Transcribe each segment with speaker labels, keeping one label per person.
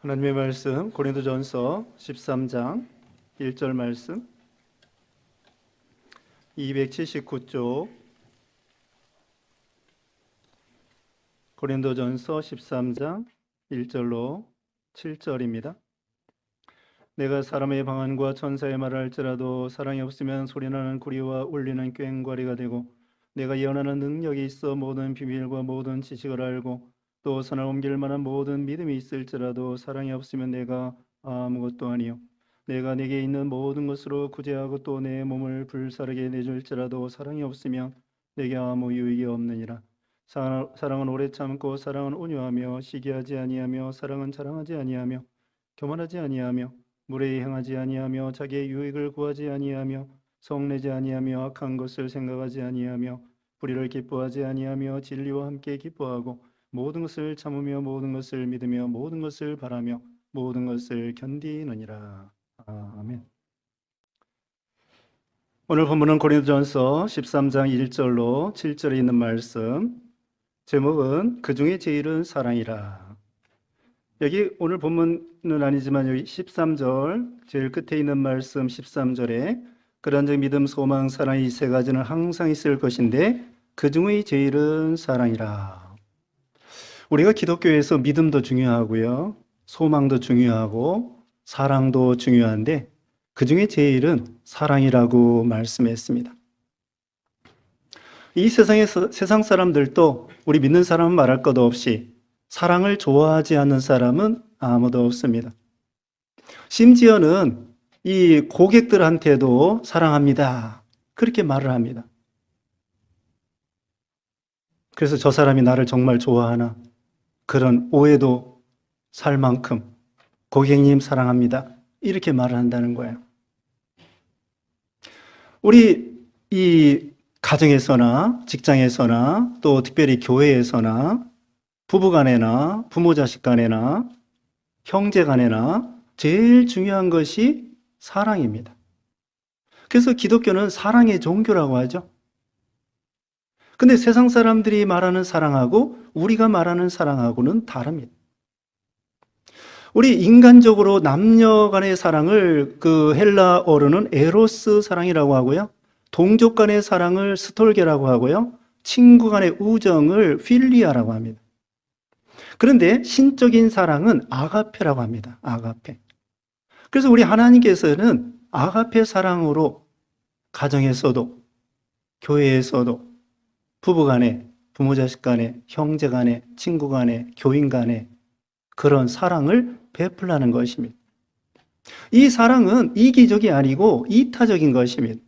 Speaker 1: 하나님의 말씀 고린도전서 13장 1절 말씀 279쪽 고린도전서 13장 1절로 7절입니다. 내가 사람의 방언과 천사의 말을 할지라도 사랑이 없으면 소리나는 구리와 울리는 꽹과리가 되고 내가 예언하는 능력이 있어 모든 비밀과 모든 지식을 알고 또 선을 옮길 만한 모든 믿음이 있을지라도 사랑이 없으면 내가 아무것도 아니요 내가 내게 있는 모든 것으로 구제하고 또 내 몸을 불사르게 내줄지라도 사랑이 없으면 내게 아무 유익이 없느니라. 사랑은 오래 참고 사랑은 온유하며 시기하지 아니하며 사랑은 자랑하지 아니하며 교만하지 아니하며 무례히 행하지 아니하며 자기의 유익을 구하지 아니하며 성내지 아니하며 악한 것을 생각하지 아니하며 불의를 기뻐하지 아니하며 진리와 함께 기뻐하고 모든 것을 참으며 모든 것을 믿으며 모든 것을 바라며 모든 것을 견디느니라. 아멘. 오늘 본문은 고린도전서 13장 1절로 7절에 있는 말씀, 제목은 그 중에 제일은 사랑이라. 여기 오늘 본문은 아니지만 여기 13절 제일 끝에 있는 말씀 13절에 그런즉 믿음, 소망, 사랑 이 세 가지는 항상 있을 것인데 그 중에 제일은 사랑이라. 우리가 기독교에서 믿음도 중요하고요, 소망도 중요하고 사랑도 중요한데 그 중에 제일은 사랑이라고 말씀했습니다. 이 세상에서 세상 사람들도 우리 믿는 사람은 말할 것도 없이 사랑을 좋아하지 않는 사람은 아무도 없습니다. 심지어는 이 고객들한테도 사랑합니다 그렇게 말을 합니다. 그래서 저 사람이 나를 정말 좋아하나 그런 오해도 살 만큼 고객님 사랑합니다 이렇게 말을 한다는 거예요. 우리 이 가정에서나 직장에서나 또 특별히 교회에서나 부부간에나 부모 자식 간에나 형제 간에나 제일 중요한 것이 사랑입니다. 그래서 기독교는 사랑의 종교라고 하죠. 근데 세상 사람들이 말하는 사랑하고 우리가 말하는 사랑하고는 다릅니다. 우리 인간적으로 남녀 간의 사랑을 그 헬라어로는 에로스 사랑이라고 하고요, 동족 간의 사랑을 스톨게라고 하고요, 친구 간의 우정을 필리아라고 합니다. 그런데 신적인 사랑은 아가페라고 합니다. 아가페. 그래서 우리 하나님께서는 아가페 사랑으로 가정에서도 교회에서도 부부 간에, 부모 자식 간에, 형제 간에, 친구 간에, 교인 간에 그런 사랑을 베풀라는 것입니다. 이 사랑은 이기적이 아니고 이타적인 것입니다.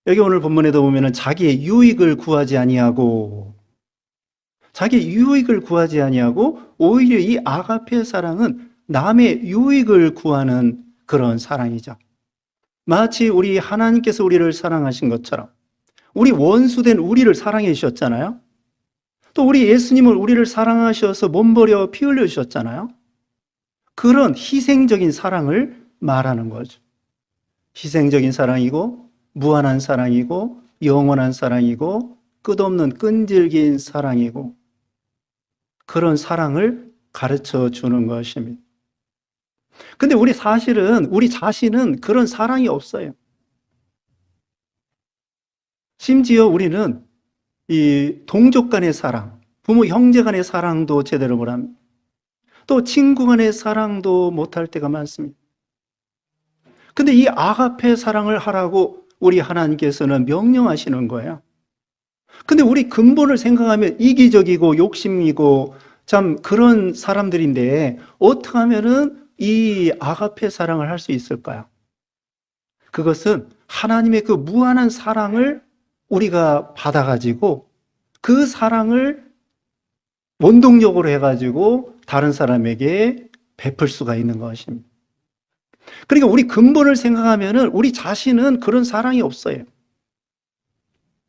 Speaker 1: 여기 오늘 본문에도 보면은 자기의 유익을 구하지 아니하고, 자기의 유익을 구하지 아니하고 오히려 이 아가페 사랑은 남의 유익을 구하는 그런 사랑이죠. 마치 우리 하나님께서 우리를 사랑하신 것처럼 우리 원수된 우리를 사랑해 주셨잖아요. 또 우리 예수님을 우리를 사랑하셔서 몸버려 피 흘려 주셨잖아요. 그런 희생적인 사랑을 말하는 거죠. 희생적인 사랑이고 무한한 사랑이고 영원한 사랑이고 끝없는 끈질긴 사랑이고 그런 사랑을 가르쳐 주는 것입니다. 근데 우리 사실은 우리 자신은 그런 사랑이 없어요. 심지어 우리는 이 동족 간의 사랑, 부모 형제 간의 사랑도 제대로 못합니다. 또 친구 간의 사랑도 못할 때가 많습니다. 근데 이 아가페 사랑을 하라고 우리 하나님께서는 명령하시는 거예요. 근데 우리 근본을 생각하면 이기적이고 욕심이고 참 그런 사람들인데 어떻게 하면은 이 아가페 사랑을 할 수 있을까요? 그것은 하나님의 그 무한한 사랑을 우리가 받아가지고 그 사랑을 원동력으로 해가지고 다른 사람에게 베풀 수가 있는 것입니다. 그러니까 우리 근본을 생각하면은 우리 자신은 그런 사랑이 없어요.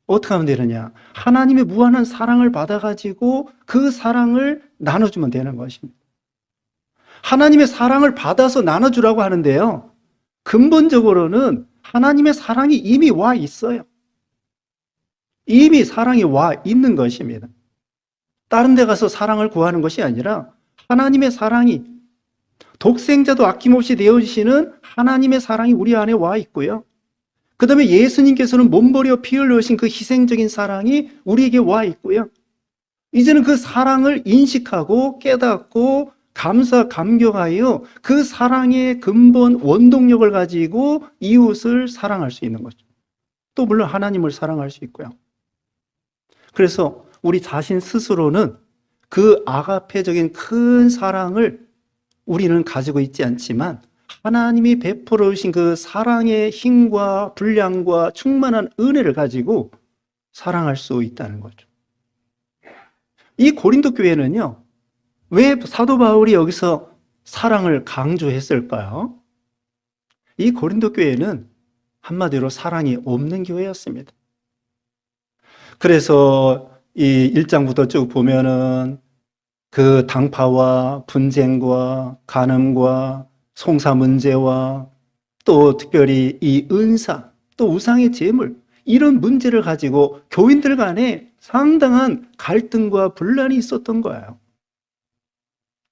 Speaker 1: 어떻게 하면 되느냐? 하나님의 무한한 사랑을 받아가지고 그 사랑을 나눠주면 되는 것입니다. 하나님의 사랑을 받아서 나눠주라고 하는데요, 근본적으로는 하나님의 사랑이 이미 와 있어요. 이미 사랑이 와 있는 것입니다. 다른 데 가서 사랑을 구하는 것이 아니라 하나님의 사랑이 독생자도 아낌없이 내어주시는 하나님의 사랑이 우리 안에 와 있고요. 그 다음에 예수님께서는 몸버려 피 흘려오신 그 희생적인 사랑이 우리에게 와 있고요. 이제는 그 사랑을 인식하고 깨닫고 감격하여 그 사랑의 근본 원동력을 가지고 이웃을 사랑할 수 있는 거죠. 또 물론 하나님을 사랑할 수 있고요. 그래서 우리 자신 스스로는 그 아가페적인 큰 사랑을 우리는 가지고 있지 않지만 하나님이 베풀어 주신 그 사랑의 힘과 분량과 충만한 은혜를 가지고 사랑할 수 있다는 거죠. 이 고린도 교회는요, 왜 사도 바울이 여기서 사랑을 강조했을까요? 이 고린도 교회는 한마디로 사랑이 없는 교회였습니다. 그래서 이 1장부터 쭉 보면은 그 당파와 분쟁과 간음과 송사 문제와 또 특별히 이 은사, 또 우상의 제물, 이런 문제를 가지고 교인들 간에 상당한 갈등과 분란이 있었던 거예요.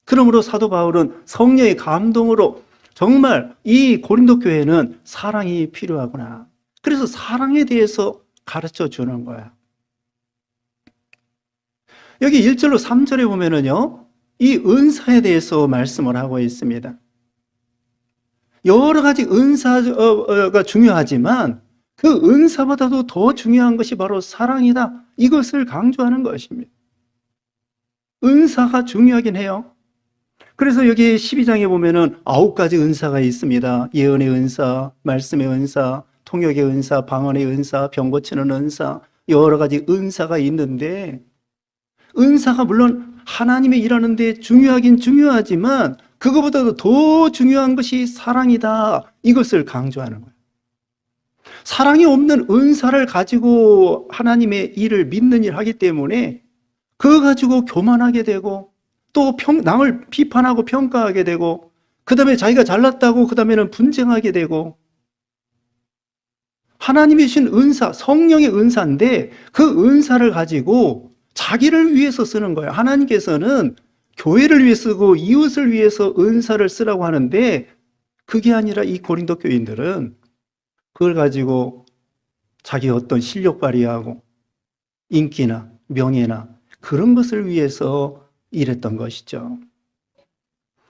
Speaker 1: 그러므로 사도 바울은 성령의 감동으로 정말 이 고린도 교회는 사랑이 필요하구나. 그래서 사랑에 대해서 가르쳐 주는 거야. 여기 1절로 3절에 보면은요, 이 은사에 대해서 말씀을 하고 있습니다. 여러 가지 은사가 중요하지만 그 은사보다도 더 중요한 것이 바로 사랑이다. 이것을 강조하는 것입니다. 은사가 중요하긴 해요. 그래서 여기 12장에 보면은 9가지 은사가 있습니다. 예언의 은사, 말씀의 은사, 통역의 은사, 방언의 은사, 병 고치는 은사, 여러 가지 은사가 있는데 은사가 물론 하나님의 일하는 데 중요하긴 중요하지만 그거보다도 더 중요한 것이 사랑이다. 이것을 강조하는 거예요. 사랑이 없는 은사를 가지고 하나님의 일을 믿는 일 하기 때문에 그거 가지고 교만하게 되고 또 남을 비판하고 평가하게 되고 그 다음에 자기가 잘났다고 그 다음에는 분쟁하게 되고 하나님이 주신 은사, 성령의 은사인데 그 은사를 가지고 자기를 위해서 쓰는 거예요. 하나님께서는 교회를 위해 쓰고 이웃을 위해서 은사를 쓰라고 하는데 그게 아니라 이 고린도 교인들은 그걸 가지고 자기 어떤 실력 발휘하고 인기나 명예나 그런 것을 위해서 일했던 것이죠.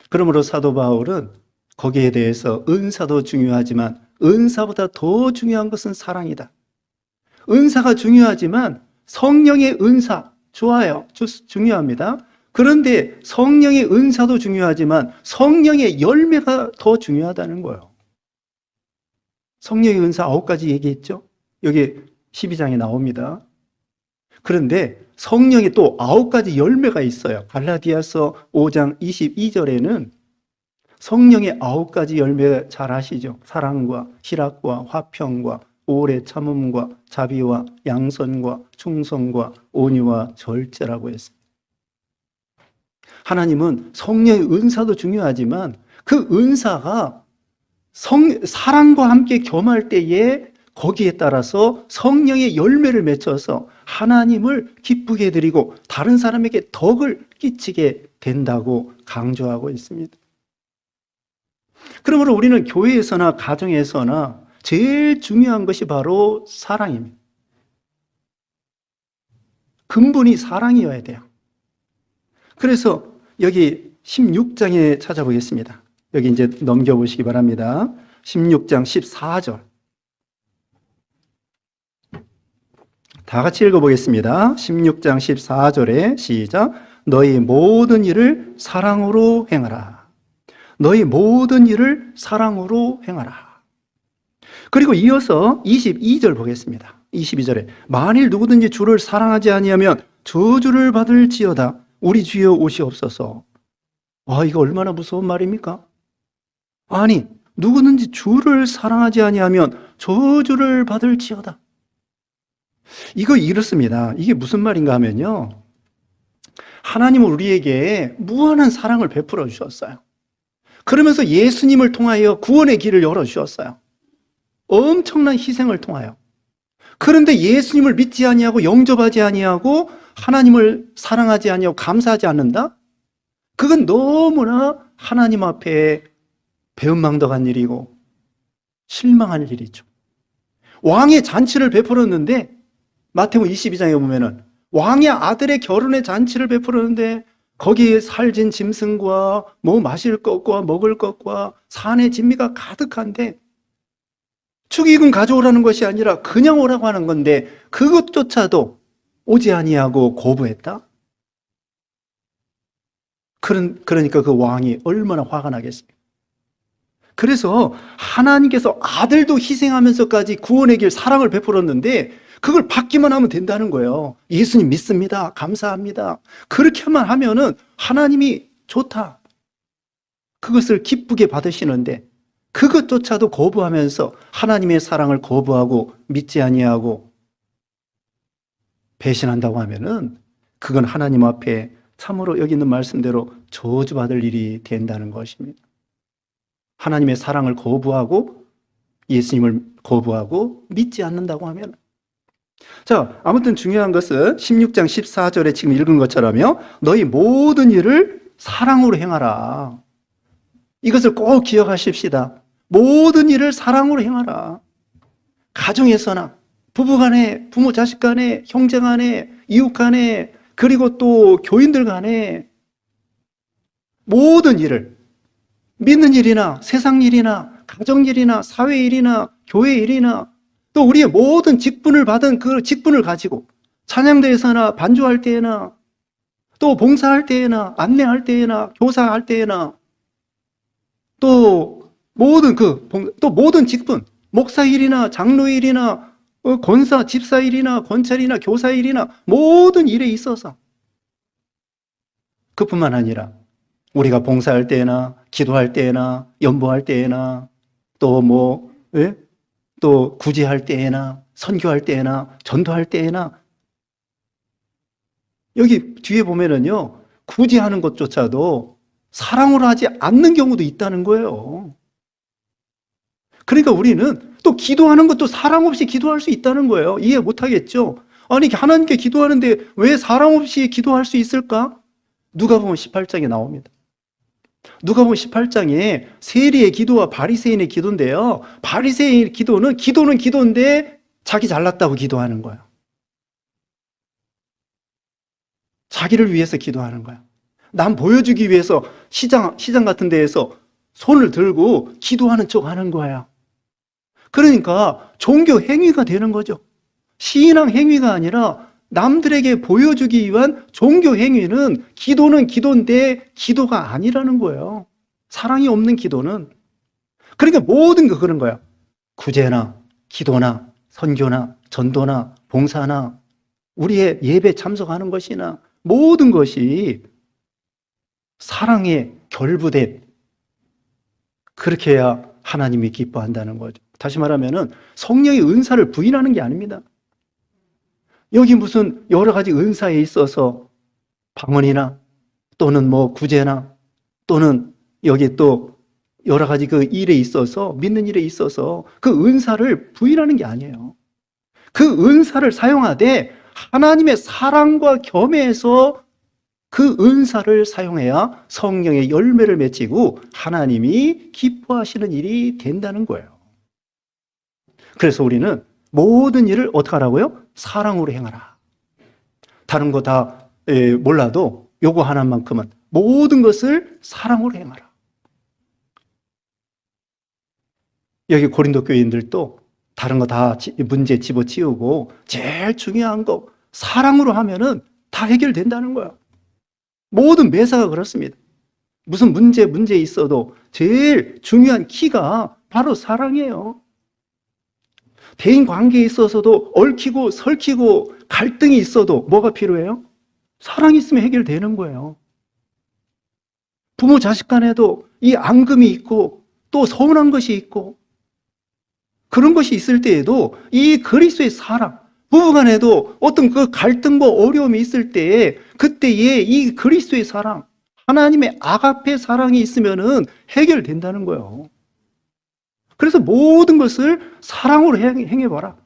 Speaker 1: 그러므로 사도 바울은 거기에 대해서 은사도 중요하지만 은사보다 더 중요한 것은 사랑이다. 은사가 중요하지만 성령의 은사 좋아요. 중요합니다. 그런데 성령의 은사도 중요하지만 성령의 열매가 더 중요하다는 거예요. 성령의 은사 9가지 얘기했죠? 여기 12장에 나옵니다. 그런데 성령의 또 9가지 열매가 있어요. 갈라디아서 5장 22절에는 성령의 9가지 열매 잘 아시죠? 사랑과 희락과 화평과 오래 참음과 자비와 양선과 충성과 온유와 절제라고 했습니다. 하나님은 성령의 은사도 중요하지만 그 은사가 사랑과 함께 겸할 때에 거기에 따라서 성령의 열매를 맺혀서 하나님을 기쁘게 해드리고 다른 사람에게 덕을 끼치게 된다고 강조하고 있습니다. 그러므로 우리는 교회에서나 가정에서나 제일 중요한 것이 바로 사랑입니다. 근본이 사랑이어야 돼요. 그래서 여기 16장에 찾아보겠습니다. 여기 이제 넘겨보시기 바랍니다. 16장 14절. 다 같이 읽어보겠습니다. 16장 14절에 시작. 너희 모든 일을 사랑으로 행하라. 너희 모든 일을 사랑으로 행하라. 그리고 이어서 22절 보겠습니다. 22절에 만일 누구든지 주를 사랑하지 아니하면 저주를 받을지어다. 우리 주여 오시옵소서. 이거 얼마나 무서운 말입니까? 아니, 누구든지 주를 사랑하지 아니하면 저주를 받을지어다. 이거 이렇습니다. 이게 무슨 말인가 하면요, 하나님은 우리에게 무한한 사랑을 베풀어 주셨어요. 그러면서 예수님을 통하여 구원의 길을 열어주셨어요. 엄청난 희생을 통하여. 그런데 예수님을 믿지 아니하고 영접하지 아니하고 하나님을 사랑하지 아니하고 감사하지 않는다? 그건 너무나 하나님 앞에 배은망덕한 일이고 실망할 일이죠. 왕의 잔치를 베풀었는데 마태복음 22장에 보면은 왕의 아들의 결혼의 잔치를 베풀었는데 거기에 살진 짐승과 뭐 마실 것과 먹을 것과 산의 진미가 가득한데 축의금 가져오라는 것이 아니라 그냥 오라고 하는 건데 그것조차도 오지 아니하고 거부했다? 그러니까 그 왕이 얼마나 화가 나겠습니까? 그래서 하나님께서 아들도 희생하면서까지 구원의 길 사랑을 베풀었는데 그걸 받기만 하면 된다는 거예요. 예수님 믿습니다. 감사합니다. 그렇게만 하면은 하나님이 좋다. 그것을 기쁘게 받으시는데 그것조차도 거부하면서 하나님의 사랑을 거부하고 믿지 아니하고 배신한다고 하면은 그건 하나님 앞에 참으로 여기 있는 말씀대로 저주받을 일이 된다는 것입니다. 하나님의 사랑을 거부하고 예수님을 거부하고 믿지 않는다고 하면 자, 아무튼 중요한 것은 16장 14절에 지금 읽은 것처럼요. 너희 모든 일을 사랑으로 행하라. 이것을 꼭 기억하십시다. 모든 일을 사랑으로 행하라. 가정에서나 부부간에, 부모 자식 간에, 형제 간에, 이웃 간에, 그리고 또 교인들 간에 모든 일을 믿는 일이나 세상 일이나 가정 일이나 사회 일이나 교회 일이나 또 우리의 모든 직분을 받은 그 직분을 가지고 찬양대에서나 반주할 때에나 또 봉사할 때에나 안내할 때에나 교사할 때에나 또 모든 직분 목사 일이나 장로 일이나 권사 집사 일이나 권찰이나 교사 일이나 모든 일에 있어서 그뿐만 아니라 우리가 봉사할 때나 기도할 때나 연보할 때나 또 또 구제할 때나 선교할 때나 전도할 때나 여기 뒤에 보면은요 구제하는 것조차도 사랑으로 하지 않는 경우도 있다는 거예요. 그러니까 우리는 또 기도하는 것도 사랑 없이 기도할 수 있다는 거예요. 이해 못하겠죠? 아니 하나님께 기도하는데 왜 사랑 없이 기도할 수 있을까? 누가복음 18장에 나옵니다. 누가복음 18장에 세리의 기도와 바리새인의 기도인데요. 바리새인의 기도는 기도인데 자기 잘났다고 기도하는 거예요. 자기를 위해서 기도하는 거야. 남 보여주기 위해서 시장 같은 데에서 손을 들고 기도하는 척 하는 거야. 그러니까 종교 행위가 되는 거죠. 신앙 행위가 아니라 남들에게 보여주기 위한 종교 행위는 기도는 기도인데 기도가 아니라는 거예요. 사랑이 없는 기도는. 그러니까 모든 거 그런 거야. 구제나 기도나 선교나 전도나 봉사나 우리의 예배 참석하는 것이나 모든 것이 사랑에 결부된 그렇게 해야 하나님이 기뻐한다는 거죠. 다시 말하면은 성령의 은사를 부인하는 게 아닙니다. 여기 무슨 여러 가지 은사에 있어서 방언이나 또는 뭐 구제나 또는 여기 또 여러 가지 그 일에 있어서 믿는 일에 있어서 그 은사를 부인하는 게 아니에요. 그 은사를 사용하되 하나님의 사랑과 겸해서 그 은사를 사용해야 성령의 열매를 맺히고 하나님이 기뻐하시는 일이 된다는 거예요. 그래서 우리는 모든 일을 어떻게 하라고요? 사랑으로 행하라. 다른 거 다 몰라도 요거 하나만큼은 모든 것을 사랑으로 행하라. 여기 고린도 교인들도 다른 거 다 문제 집어치우고 제일 중요한 거 사랑으로 하면은 다 해결된다는 거야. 모든 매사가 그렇습니다. 무슨 문제 있어도 제일 중요한 키가 바로 사랑이에요. 대인 관계에 있어서도 얽히고 설키고 갈등이 있어도 뭐가 필요해요? 사랑이 있으면 해결되는 거예요. 부모 자식 간에도 이 앙금이 있고 또 서운한 것이 있고 그런 것이 있을 때에도 이 그리스도의 사랑, 부부 간에도 어떤 그 갈등과 어려움이 있을 때에 그때에 이 그리스도의 사랑, 하나님의 아가페 사랑이 있으면은 해결된다는 거예요. 그래서 모든 것을 사랑으로 행해봐라.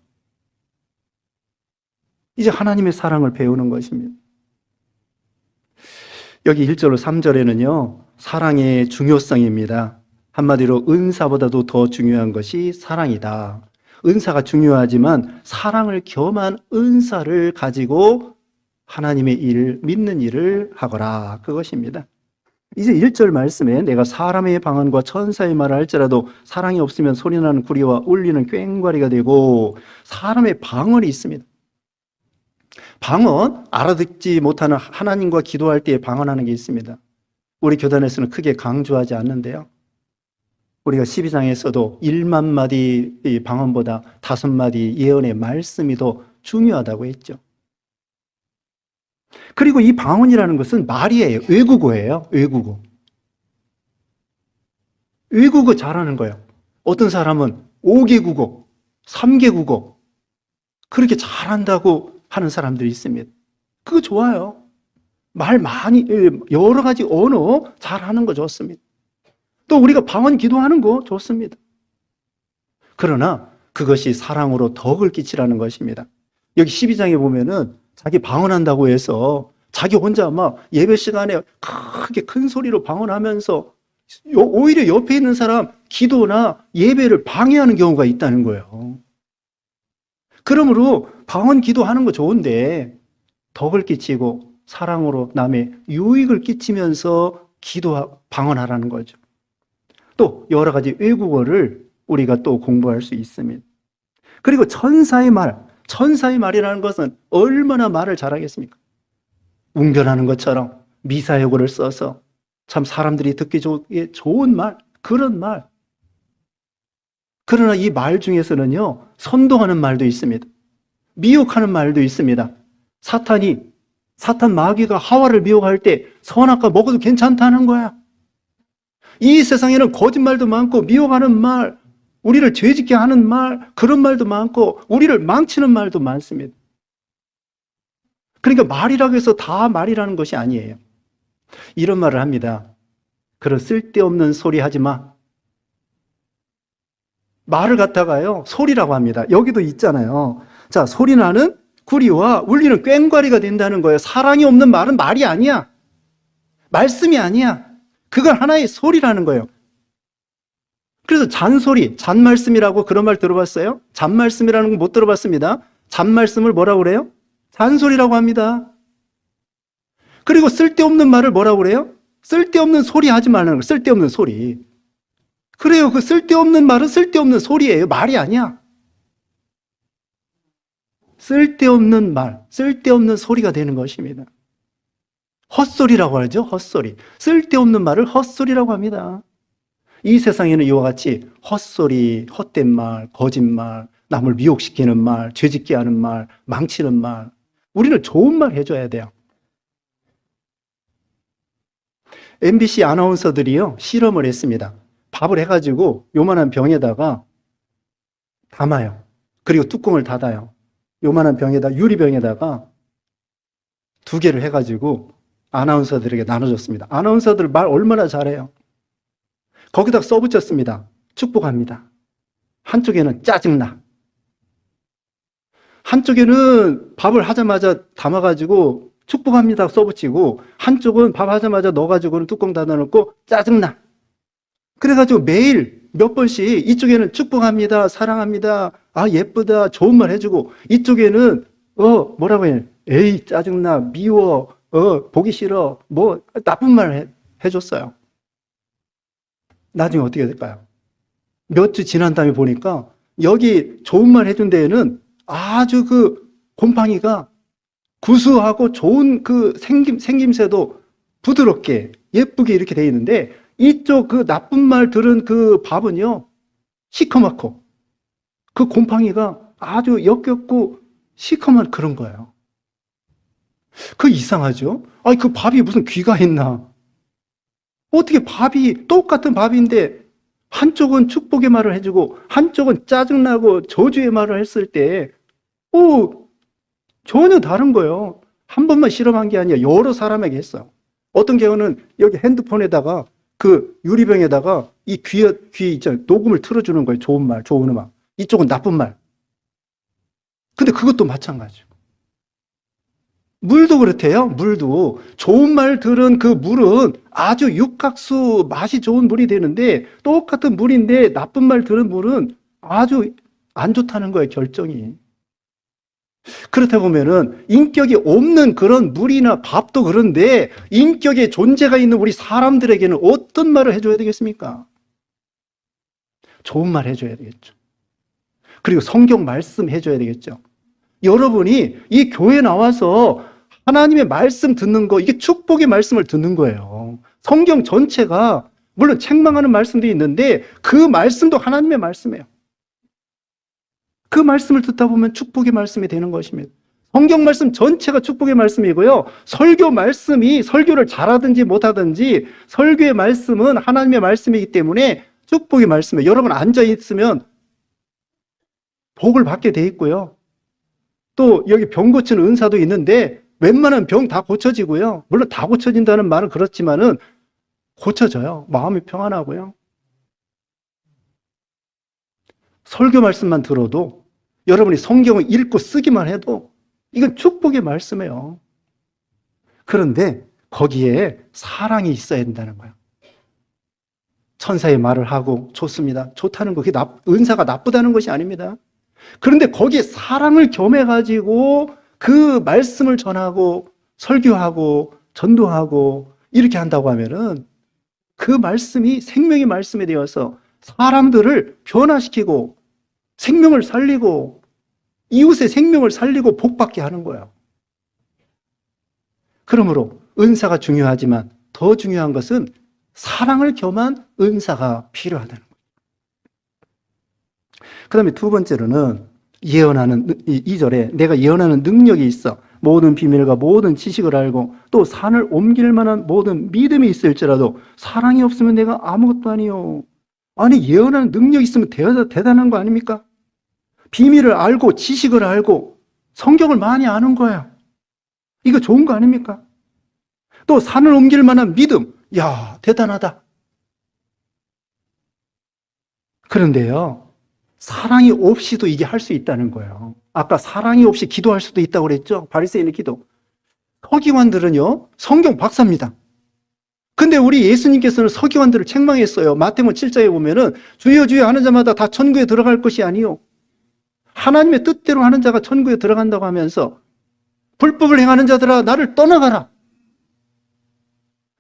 Speaker 1: 이제 하나님의 사랑을 배우는 것입니다. 여기 1절로 3절에는요, 사랑의 중요성입니다. 한마디로 은사보다도 더 중요한 것이 사랑이다. 은사가 중요하지만 사랑을 겸한 은사를 가지고 하나님의 일, 믿는 일을 하거라. 그것입니다. 이제 1절 말씀에 내가 사람의 방언과 천사의 말을 할지라도 사랑이 없으면 소리나는 구리와 울리는 꽹과리가 되고, 사람의 방언이 있습니다. 방언, 알아듣지 못하는 하나님과 기도할 때에 방언하는 게 있습니다. 우리 교단에서는 크게 강조하지 않는데요. 우리가 12장에서도 1만 마디 방언보다 5마디 예언의 말씀이 더 중요하다고 했죠. 그리고 이 방언이라는 것은 말이에요. 외국어예요. 외국어. 외국어 잘하는 거예요. 어떤 사람은 5개 국어, 3개 국어 그렇게 잘한다고 하는 사람들이 있습니다. 그거 좋아요. 말 많이, 여러 가지 언어 잘하는 거 좋습니다. 또 우리가 방언 기도하는 거 좋습니다. 그러나 그것이 사랑으로 덕을 끼치라는 것입니다. 여기 12장에 보면은 자기 방언한다고 해서 자기 혼자 막 예배 시간에 크게 큰 소리로 방언하면서 오히려 옆에 있는 사람 기도나 예배를 방해하는 경우가 있다는 거예요. 그러므로 방언 기도하는 거 좋은데 덕을 끼치고 사랑으로 남의 유익을 끼치면서 방언하라는 거죠. 또 여러 가지 외국어를 우리가 또 공부할 수 있습니다. 그리고 천사의 말이라는 것은 얼마나 말을 잘하겠습니까? 웅변하는 것처럼 미사여구를 써서 참 사람들이 듣기 좋은 말, 그런 말. 그러나 이 말 중에서는요, 선동하는 말도 있습니다. 미혹하는 말도 있습니다. 사탄 마귀가 하와를 미혹할 때 선악과 먹어도 괜찮다는 거야. 이 세상에는 거짓말도 많고 미혹하는 말, 우리를 죄짓게 하는 말, 그런 말도 많고 우리를 망치는 말도 많습니다. 그러니까 말이라고 해서 다 말이라는 것이 아니에요. 이런 말을 합니다. 그런 쓸데없는 소리 하지 마. 말을 갖다가요, 소리라고 합니다. 여기도 있잖아요. 자, 소리나는 구리와 울리는 꽹과리가 된다는 거예요. 사랑이 없는 말은 말이 아니야. 말씀이 아니야. 그건 하나의 소리라는 거예요. 그래서 잔소리, 잔말씀이라고 그런 말 들어봤어요? 잔말씀이라는 건 못 들어봤습니다. 잔말씀을 뭐라고 그래요? 잔소리라고 합니다. 그리고 쓸데없는 말을 뭐라고 그래요? 쓸데없는 소리 하지 말라는 거예요. 쓸데없는 소리. 그래요. 그 쓸데없는 말은 쓸데없는 소리예요. 말이 아니야. 쓸데없는 말, 쓸데없는 소리가 되는 것입니다. 헛소리라고 하죠. 헛소리. 쓸데없는 말을 헛소리라고 합니다. 이 세상에는 이와 같이 헛소리, 헛된 말, 거짓말, 남을 미혹시키는 말, 죄짓게 하는 말, 망치는 말. 우리는 좋은 말 해줘야 돼요. MBC 아나운서들이요, 실험을 했습니다. 밥을 해가지고 요만한 병에다가 담아요. 그리고 뚜껑을 닫아요. 요만한 병에다, 유리병에다가 2개를 해가지고 아나운서들에게 나눠줬습니다. 아나운서들 말 얼마나 잘해요. 거기다 써붙였습니다. 축복합니다. 한쪽에는 짜증나. 한쪽에는 밥을 하자마자 담아가지고 축복합니다 써붙이고, 한쪽은 밥 하자마자 넣어가지고는 뚜껑 닫아놓고 짜증나. 그래가지고 매일 몇 번씩 이쪽에는 축복합니다, 사랑합니다, 아 예쁘다, 좋은 말 해주고, 이쪽에는 뭐라고 해, 에이 짜증나, 미워, 보기 싫어, 뭐 나쁜 말 해줬어요. 나중에 어떻게 될까요? 몇 주 지난 다음에 보니까 여기 좋은 말 해준 데에는 아주 그 곰팡이가 구수하고 좋은 그 생김새도 부드럽게 예쁘게 이렇게 돼 있는데, 이쪽 그 나쁜 말 들은 그 밥은요, 시커멓고 그 곰팡이가 아주 역겹고 시커먼 그런 거예요. 그 이상하죠? 아니 그 밥이 무슨 귀가 있나? 어떻게 밥이 똑같은 밥인데 한쪽은 축복의 말을 해주고 한쪽은 짜증나고 저주의 말을 했을 때 전혀 다른 거예요. 한 번만 실험한 게 아니라 여러 사람에게 했어요. 어떤 경우는 여기 핸드폰에다가 그 유리병에다가 이 귀 있잖아요. 녹음을 틀어주는 거예요. 좋은 말, 좋은 음악. 이쪽은 나쁜 말. 근데 그것도 마찬가지고. 물도 그렇대요. 물도 좋은 말 들은 그 물은 아주 육각수 맛이 좋은 물이 되는데, 똑같은 물인데 나쁜 말 들은 물은 아주 안 좋다는 거예요, 결정이. 그렇다 보면은 인격이 없는 그런 물이나 밥도 그런데, 인격의 존재가 있는 우리 사람들에게는 어떤 말을 해줘야 되겠습니까? 좋은 말 해줘야 되겠죠. 그리고 성경 말씀 해줘야 되겠죠. 여러분이 이 교회 나와서 하나님의 말씀 듣는 거, 이게 축복의 말씀을 듣는 거예요. 성경 전체가 물론 책망하는 말씀도 있는데 그 말씀도 하나님의 말씀이에요. 그 말씀을 듣다 보면 축복의 말씀이 되는 것입니다. 성경 말씀 전체가 축복의 말씀이고요. 설교 말씀이 설교를 잘하든지 못하든지 설교의 말씀은 하나님의 말씀이기 때문에 축복의 말씀이에요. 여러분 앉아있으면 복을 받게 돼 있고요. 또 여기 병 고치는 은사도 있는데 웬만한 병 다 고쳐지고요. 물론 다 고쳐진다는 말은 그렇지만은 고쳐져요. 마음이 평안하고요. 설교 말씀만 들어도, 여러분이 성경을 읽고 쓰기만 해도 이건 축복의 말씀이에요. 그런데 거기에 사랑이 있어야 된다는 거예요. 천사의 말을 하고 좋습니다. 좋다는 거, 그게 은사가 나쁘다는 것이 아닙니다. 그런데 거기에 사랑을 겸해가지고 그 말씀을 전하고 설교하고 전도하고 이렇게 한다고 하면은 그 말씀이 생명의 말씀이 되어서 사람들을 변화시키고 생명을 살리고 이웃의 생명을 살리고 복받게 하는 거예요. 그러므로 은사가 중요하지만 더 중요한 것은 사랑을 겸한 은사가 필요하다는 거예요. 그 다음에 두 번째로는 예언하는, 2절에 내가 예언하는 능력이 있어 모든 비밀과 모든 지식을 알고 또 산을 옮길 만한 모든 믿음이 있을지라도 사랑이 없으면 내가 아무것도 아니요. 아니, 예언하는 능력이 있으면 대단한 거 아닙니까? 비밀을 알고 지식을 알고 성경을 많이 아는 거야. 이거 좋은 거 아닙니까? 또 산을 옮길 만한 믿음. 야, 대단하다. 그런데요, 사랑이 없이도 이게 할 수 있다는 거예요. 아까 사랑이 없이 기도할 수도 있다고 그랬죠? 바리새인의 기도. 서기관들은요, 성경 박사입니다. 근데 우리 예수님께서는 서기관들을 책망했어요. 마태복음 7장에 보면은 주여 주여 하는 자마다 다 천국에 들어갈 것이 아니요, 하나님의 뜻대로 하는 자가 천국에 들어간다고 하면서 불법을 행하는 자들아 나를 떠나가라.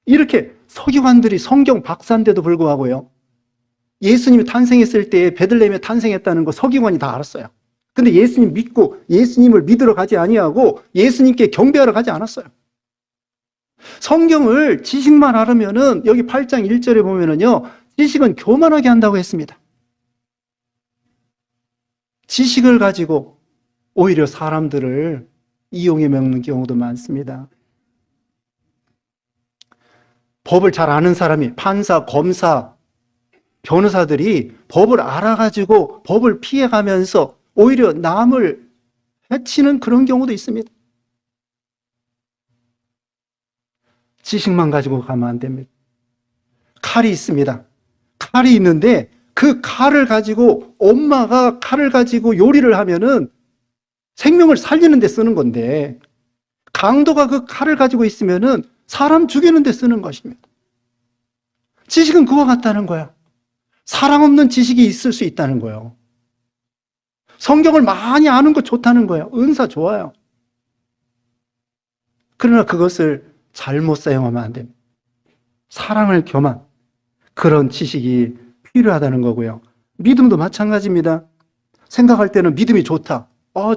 Speaker 1: 이렇게 서기관들이 성경 박사인데도 불구하고요, 예수님이 탄생했을 때 베들레헴에 탄생했다는 거 서기관이 다 알았어요. 근데 예수님 믿고 예수님을 믿으러 가지 아니하고 예수님께 경배하러 가지 않았어요. 성경을 지식만 알으면은 여기 8장 1절에 보면은요, 지식은 교만하게 한다고 했습니다. 지식을 가지고 오히려 사람들을 이용해 먹는 경우도 많습니다. 법을 잘 아는 사람이, 판사, 검사, 변호사들이 법을 알아가지고 법을 피해가면서 오히려 남을 해치는 그런 경우도 있습니다. 지식만 가지고 가면 안 됩니다. 칼이 있습니다. 칼이 있는데 그 칼을 가지고, 엄마가 칼을 가지고 요리를 하면은 생명을 살리는 데 쓰는 건데, 강도가 그 칼을 가지고 있으면은 사람 죽이는 데 쓰는 것입니다. 지식은 그와 같다는 거야. 사랑 없는 지식이 있을 수 있다는 거예요. 성경을 많이 아는 거 좋다는 거예요. 은사 좋아요. 그러나 그것을 잘못 사용하면 안 됩니다. 사랑을 겸한 그런 지식이 필요하다는 거고요. 믿음도 마찬가지입니다. 생각할 때는 믿음이 좋다.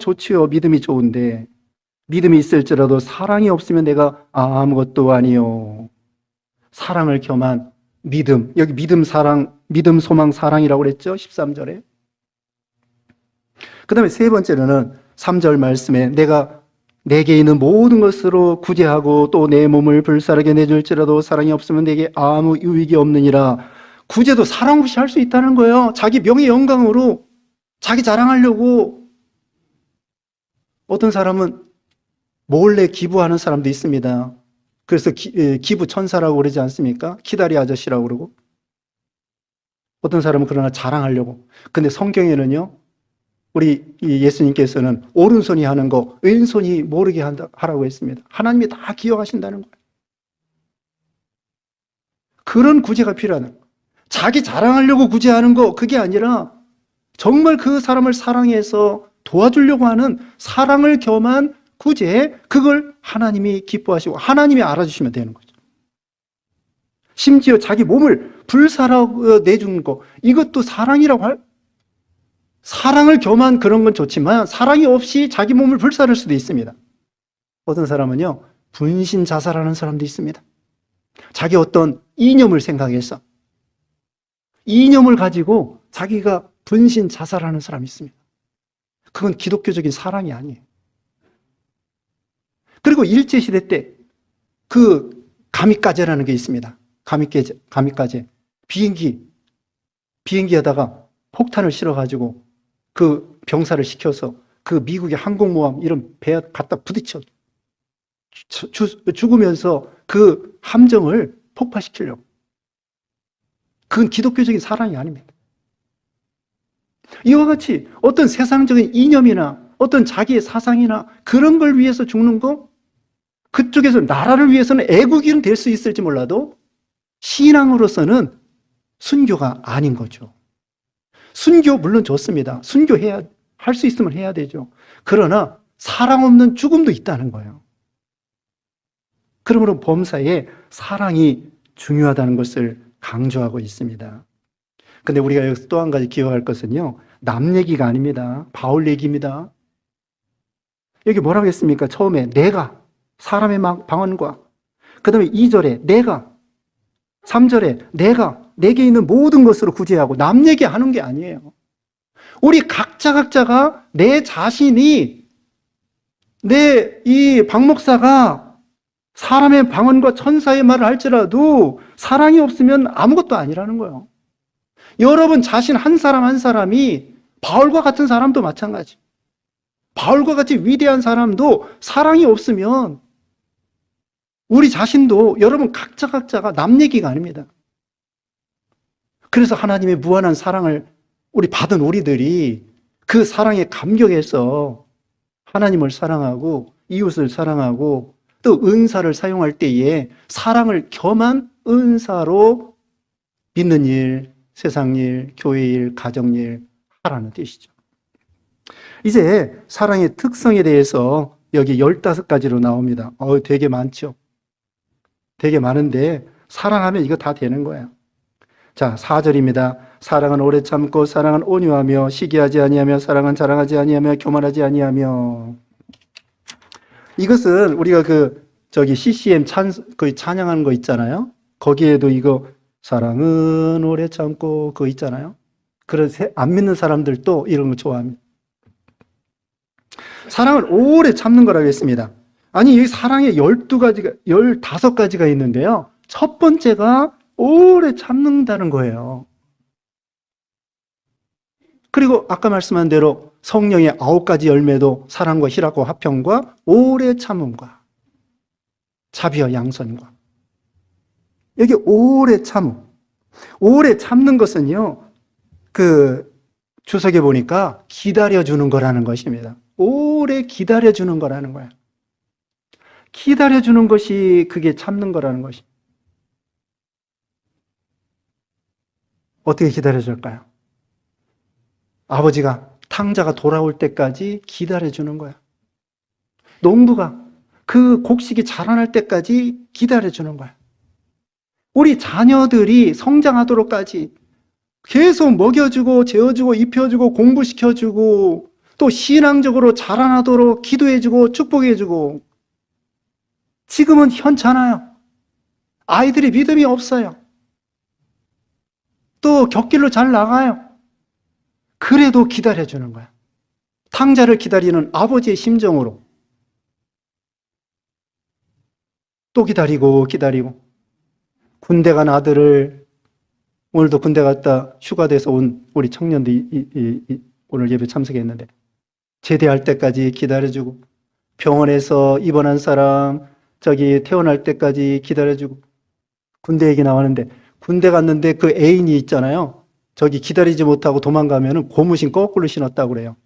Speaker 1: 좋지요. 믿음이 좋은데 믿음이 있을지라도 사랑이 없으면 내가 아무것도 아니요. 사랑을 겸한 믿음. 여기 믿음, 사랑, 믿음, 소망, 사랑이라고 그랬죠? 13절에. 그 다음에 세 번째로는 3절 말씀에 내가 내게 있는 모든 것으로 구제하고 또 내 몸을 불사르게 내줄지라도 사랑이 없으면 내게 아무 유익이 없느니라. 구제도 사랑 없이 할 수 있다는 거예요. 자기 명예 영광으로 자기 자랑하려고. 어떤 사람은 몰래 기부하는 사람도 있습니다. 그래서 기부 천사라고 그러지 않습니까? 키다리 아저씨라고 그러고. 어떤 사람은 그러나 자랑하려고. 근데 성경에는요, 우리 이 예수님께서는 오른손이 하는 거 왼손이 모르게 하라고 했습니다. 하나님이 다 기억하신다는 거예요. 그런 구제가 필요하는 거예요. 자기 자랑하려고 구제하는 거 그게 아니라 정말 그 사람을 사랑해서 도와주려고 하는 사랑을 겸한 구제, 그걸 하나님이 기뻐하시고 하나님이 알아주시면 되는 거죠. 심지어 자기 몸을 불사라고 내주는 거, 이것도 사랑이라고 사랑을 겸한 그런 건 좋지만 사랑이 없이 자기 몸을 불사를 수도 있습니다. 어떤 사람은요, 분신 자살하는 사람도 있습니다. 자기 어떤 이념을 생각해서 이념을 가지고 자기가 분신 자살하는 사람이 있습니다. 그건 기독교적인 사랑이 아니에요. 그리고 일제시대 때 그 가미까제라는 게 있습니다. 가미까제. 비행기 하다가 폭탄을 실어가지고 그 병사를 시켜서 그 미국의 항공모함 이런 배에 갖다 부딪혀 죽으면서 그 함정을 폭파시키려고. 그건 기독교적인 사랑이 아닙니다. 이와 같이 어떤 세상적인 이념이나 어떤 자기의 사상이나 그런 걸 위해서 죽는 거, 그쪽에서 나라를 위해서는 애국인 될 수 있을지 몰라도 신앙으로서는 순교가 아닌 거죠. 순교 물론 좋습니다. 순교해야, 할 수 있으면 해야 되죠. 그러나 사랑 없는 죽음도 있다는 거예요. 그러므로 범사에 사랑이 중요하다는 것을 강조하고 있습니다. 근데 우리가 여기서 또 한 가지 기억할 것은요, 남 얘기가 아닙니다. 바울 얘기입니다. 여기 뭐라고 했습니까? 처음에 내가 사람의 방언과, 그 다음에 2절에 내가, 3절에 내가 내게 있는 모든 것으로 구제하고, 남 얘기하는 게 아니에요. 우리 각자가 내 자신이, 이 박 목사가 사람의 방언과 천사의 말을 할지라도 사랑이 없으면 아무것도 아니라는 거예요. 여러분 자신 한 사람 한 사람이, 바울과 같은 사람도 마찬가지. 바울과 같이 위대한 사람도 사랑이 없으면 우리 자신도, 여러분 각자가 남 얘기가 아닙니다. 그래서 하나님의 무한한 사랑을 받은 우리들이 그 사랑에 감격해서 하나님을 사랑하고 이웃을 사랑하고 또 은사를 사용할 때에 사랑을 겸한 은사로 믿는 일, 세상 일, 교회 일, 가정 일 하라는 뜻이죠. 이제 사랑의 특성에 대해서 여기 15가지로 나옵니다. 되게 많죠. 되게 많은데 사랑하면 이거 다 되는 거예요. 자, 4절입니다. 사랑은 오래 참고, 사랑은 온유하며, 시기하지 아니하며, 사랑은 자랑하지 아니하며, 교만하지 아니하며. 이것은 우리가 CCM 찬양하는 거 있잖아요. 거기에도 이거 사랑은 오래 참고 그거 있잖아요. 그런 안 믿는 사람들도 이런 거 좋아합니다. 사랑을 오래 참는 거라고 했습니다. 아니, 여기 사랑에 15가지가 있는데요. 첫 번째가 오래 참는다는 거예요. 그리고 아까 말씀한 대로 성령의 9가지 열매도 사랑과 희락과 화평과 오래 참음과 자비와 양선과. 여기 오래 참음. 오래 참는 것은요, 주석에 보니까 기다려주는 거라는 것입니다. 오래 기다려주는 거라는 거예요. 기다려주는 것이 그게 참는 거라는 것이. 어떻게 기다려줄까요? 아버지가 탕자가 돌아올 때까지 기다려주는 거야. 농부가 그 곡식이 자라날 때까지 기다려주는 거야. 우리 자녀들이 성장하도록까지 계속 먹여주고 재워주고 입혀주고 공부시켜주고 또 신앙적으로 자라나도록 기도해주고 축복해주고. 지금은 현찮아요. 아이들이 믿음이 없어요. 또 곁길로 잘 나가요. 그래도 기다려주는 거야. 탕자를 기다리는 아버지의 심정으로. 또 기다리고 군대 간 아들을, 오늘도 군대 갔다 휴가 돼서 온 우리 청년들이 오늘 예배 참석했는데 제대할 때까지 기다려주고, 병원에서 입원한 사람 태어날 때까지 기다려주고. 군대 얘기 나왔는데 군대 갔는데 그 애인이 있잖아요. 기다리지 못하고 도망가면 고무신 거꾸로 신었다고 그래요.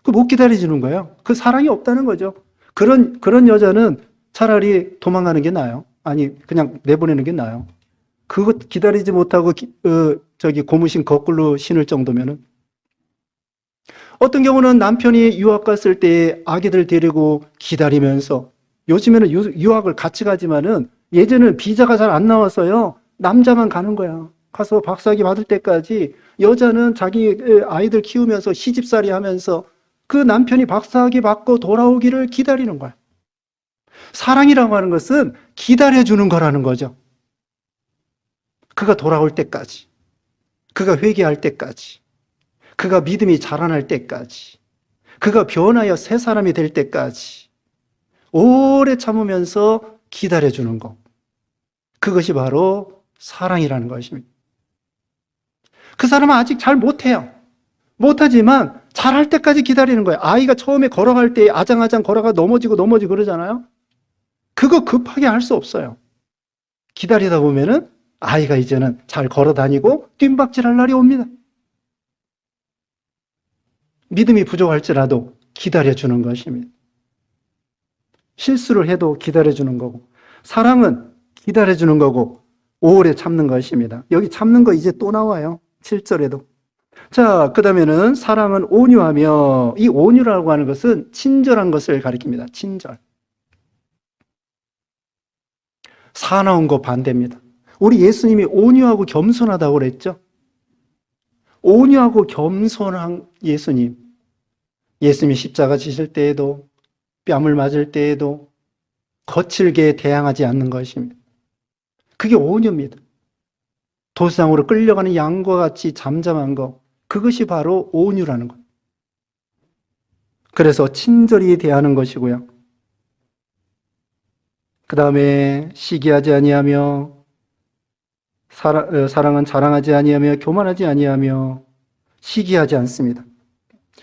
Speaker 1: 그 못 기다려주는 거예요. 그 사랑이 없다는 거죠. 그런 여자는 차라리 도망가는 게 나아요. 아니, 그냥 내보내는 게 나아요. 그거 기다리지 못하고 고무신 거꾸로 신을 정도면은. 어떤 경우는 남편이 유학 갔을 때 아기들 데리고 기다리면서, 요즘에는 유학을 같이 가지만은 예전에는 비자가 잘 안 나왔어요. 남자만 가는 거야. 가서 박사학위 받을 때까지 여자는 자기 아이들 키우면서 시집살이 하면서 그 남편이 박사학위 받고 돌아오기를 기다리는 거야. 사랑이라고 하는 것은 기다려주는 거라는 거죠. 그가 돌아올 때까지, 그가 회개할 때까지, 그가 믿음이 자라날 때까지, 그가 변하여 새 사람이 될 때까지 오래 참으면서 기다려주는 것. 그것이 바로 사랑이라는 것입니다. 그 사람은 아직 잘 못해요. 못하지만 잘할 때까지 기다리는 거예요. 아이가 처음에 걸어갈 때 아장아장 걸어가 넘어지고 그러잖아요. 그거 급하게 할 수 없어요. 기다리다 보면은 아이가 이제는 잘 걸어 다니고 뜀박질할 날이 옵니다. 믿음이 부족할지라도 기다려주는 것입니다. 실수를 해도 기다려주는 거고, 사랑은 기다려주는 거고, 오래 참는 것입니다. 여기 참는 거 이제 또 나와요. 7절에도. 자, 그 다음에는 사랑은 온유하며, 이 온유라고 하는 것은 친절한 것을 가리킵니다. 친절. 사나운 거 반대입니다. 우리 예수님이 온유하고 겸손하다고 그랬죠? 온유하고 겸손한 예수님. 예수님이 십자가 지실 때에도, 뺨을 맞을 때에도 거칠게 대항하지 않는 것입니다. 그게 온유입니다. 도상으로 끌려가는 양과 같이 잠잠한 것, 그것이 바로 온유라는 것. 그래서 친절히 대하는 것이고요. 그 다음에 시기하지 아니하며, 사랑은 자랑하지 아니하며 교만하지 아니하며 시기하지 않습니다.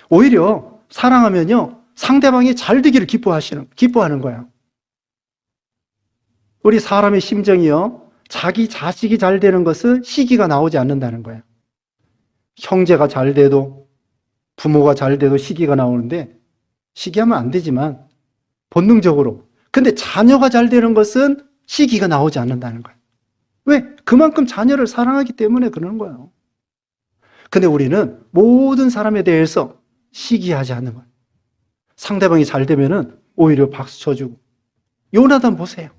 Speaker 1: 오히려 사랑하면요, 상대방이 잘 되기를 기뻐하는 거예요. 우리 사람의 심정이요, 자기 자식이 잘 되는 것은 시기가 나오지 않는다는 거예요. 형제가 잘 돼도, 부모가 잘 돼도 시기가 나오는데, 시기하면 안 되지만 본능적으로. 근데 자녀가 잘 되는 것은 시기가 나오지 않는다는 거예요. 왜? 그만큼 자녀를 사랑하기 때문에 그러는 거예요. 근데 우리는 모든 사람에 대해서 시기하지 않는 거예요. 상대방이 잘 되면은 오히려 박수 쳐주고. 요나단 보세요.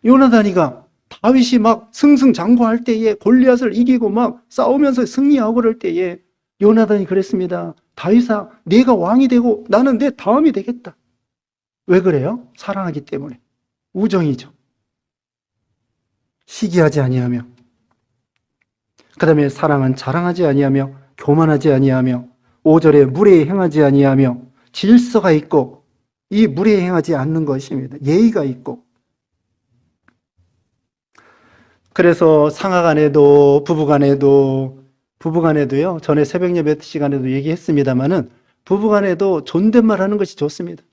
Speaker 1: 요나단이가 다윗이 막 승승장구할 때에 골리앗을 이기고 막 싸우면서 승리하고 그럴 때에 요나단이 그랬습니다. 다윗아, 네가 왕이 되고 나는 내 다음이 되겠다. 왜 그래요? 사랑하기 때문에. 우정이죠. 시기하지 아니하며, 그 다음에 사랑은 자랑하지 아니하며 교만하지 아니하며 5절에 무례히 행하지 아니하며 질서가 있고, 이 무례히 행하지 않는 것입니다. 예의가 있고. 그래서 상하간에도 부부간에도요, 전에 새벽 예배 시간에도 얘기했습니다만은 부부간에도 존댓말 하는 것이 좋습니다.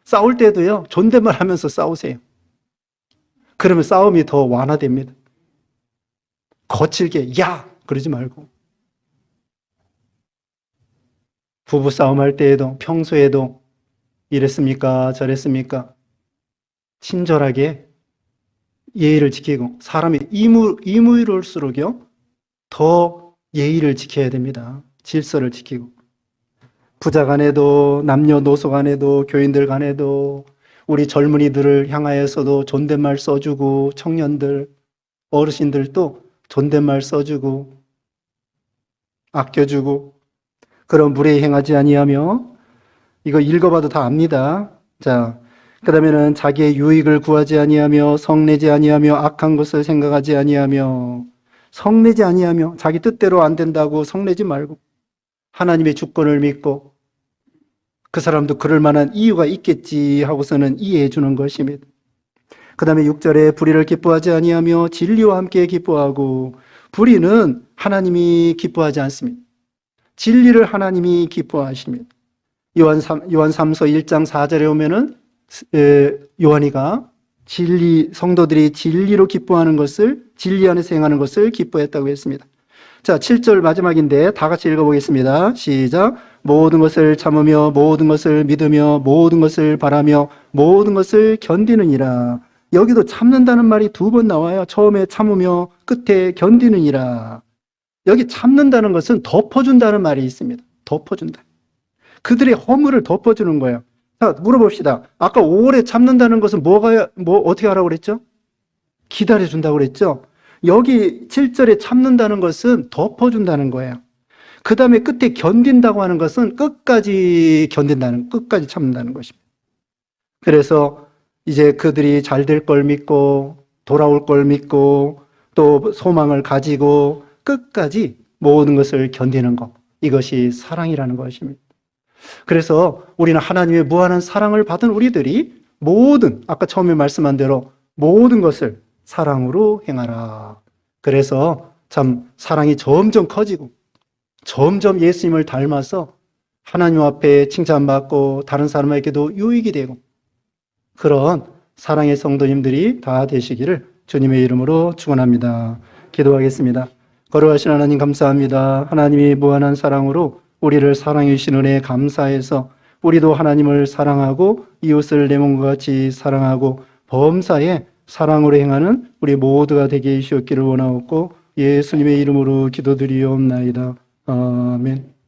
Speaker 1: 싸울 때도요, 존댓말 하면서 싸우세요. 그러면 싸움이 더 완화됩니다. 거칠게 야 그러지 말고, 부부 싸움할 때에도 평소에도 이랬습니까 저랬습니까 친절하게 예의를 지키고, 사람이 이무일올수록요 더 예의를 지켜야 됩니다. 질서를 지키고. 부자 간에도 남녀노소 간에도 교인들 간에도 우리 젊은이들을 향하여서도 존댓말 써주고, 청년들 어르신들도 존댓말 써주고 아껴주고, 그런 무례히 행하지 아니하며, 이거 읽어봐도 다 압니다. 자, 그 다음에는 자기의 유익을 구하지 아니하며 성내지 아니하며 악한 것을 생각하지 아니하며. 성내지 아니하며, 자기 뜻대로 안 된다고 성내지 말고 하나님의 주권을 믿고 그 사람도 그럴 만한 이유가 있겠지 하고서는 이해해 주는 것입니다. 그 다음에 6절에 불의를 기뻐하지 아니하며 진리와 함께 기뻐하고. 불의는 하나님이 기뻐하지 않습니다. 진리를 하나님이 기뻐하십니다. 요한 3서 1장 4절에 오면은 요한이가 성도들이 진리로 기뻐하는 것을, 진리 안에서 행하는 것을 기뻐했다고 했습니다. 자, 7절 마지막인데 다 같이 읽어보겠습니다. 시작. 모든 것을 참으며 모든 것을 믿으며 모든 것을 바라며 모든 것을 견디느니라. 여기도 참는다는 말이 두 번 나와요. 처음에 참으며 끝에 견디느니라. 여기 참는다는 것은 덮어준다는 말이 있습니다. 덮어준다. 그들의 허물을 덮어주는 거예요. 자, 물어봅시다. 아까 오래 참는다는 것은 어떻게 하라고 그랬죠? 기다려준다고 그랬죠? 여기 7절에 참는다는 것은 덮어준다는 거예요. 그 다음에 끝에 견딘다고 하는 것은 끝까지 끝까지 참는다는 것입니다. 그래서 이제 그들이 잘 될 걸 믿고, 돌아올 걸 믿고, 또 소망을 가지고 끝까지 모든 것을 견디는 것. 이것이 사랑이라는 것입니다. 그래서 우리는 하나님의 무한한 사랑을 받은 우리들이 아까 처음에 말씀한 대로 모든 것을 사랑으로 행하라. 그래서 참 사랑이 점점 커지고 점점 예수님을 닮아서 하나님 앞에 칭찬받고 다른 사람에게도 유익이 되고 그런 사랑의 성도님들이 다 되시기를 주님의 이름으로 축원합니다. 기도하겠습니다. 거룩하신 하나님 감사합니다. 하나님이 무한한 사랑으로 우리를 사랑해 주신 은혜에 감사해서 우리도 하나님을 사랑하고 이웃을 내 몸과 같이 사랑하고 범사에 사랑으로 행하는 우리 모두가 되게 해주셨기를 원하옵고 예수님의 이름으로 기도드리옵나이다. 아멘.